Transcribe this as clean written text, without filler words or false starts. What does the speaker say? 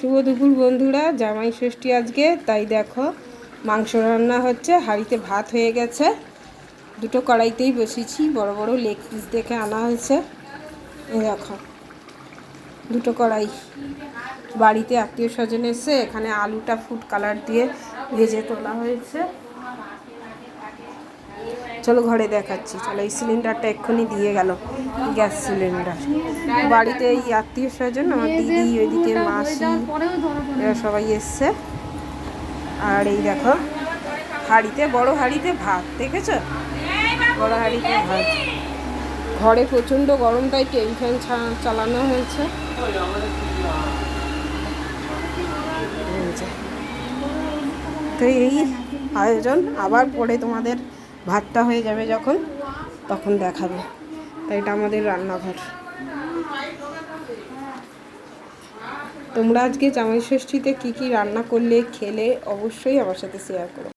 শুভ দুপুর বন্ধুরা, জামাই ষষ্ঠী আজকে, তাই দেখো মাংস রান্না হচ্ছে। হাঁড়িতে ভাত হয়ে গেছে, দুটো কড়াইতেই বসিয়েছি। বড় বড় লেগ পিস দেখে আনা হয়েছে। এই দেখো দুটো কড়াই। বাড়িতে আত্মীয় স্বজন এসে এখানে আলুটা ফুড কালার দিয়ে ভেজে তোলা হয়েছে। চলো ঘরে দেখাচ্ছি। চলো, এই সিলিন্ডারটা এক্ষুনি দিয়ে গেল, গ্যাস সিলিন্ডার। বাড়িতে এই আত্মীয় স্বজন, আমার দিদি, ওইদিকে মাসি, এরা সবাই এসছে। আর এই দেখো হাঁড়িতে, বড় হাঁড়িতে ভাত, দেখেছো? বড় হাঁড়িতে ভাত। ঘরে প্রচণ্ড গরম, তাই টেবিল ফ্যান চালানো হয়েছে। তো এই আয়োজন। আবার পরে তোমাদের ভাতটা হয়ে যাবে যখন, তখন দেখাবে। তাই এটা আমাদের রান্নাঘর। তোমরা আজকে জামাই ষষ্ঠীতে কী কী রান্না করলে, খেলে, অবশ্যই আমার সাথে শেয়ার করো।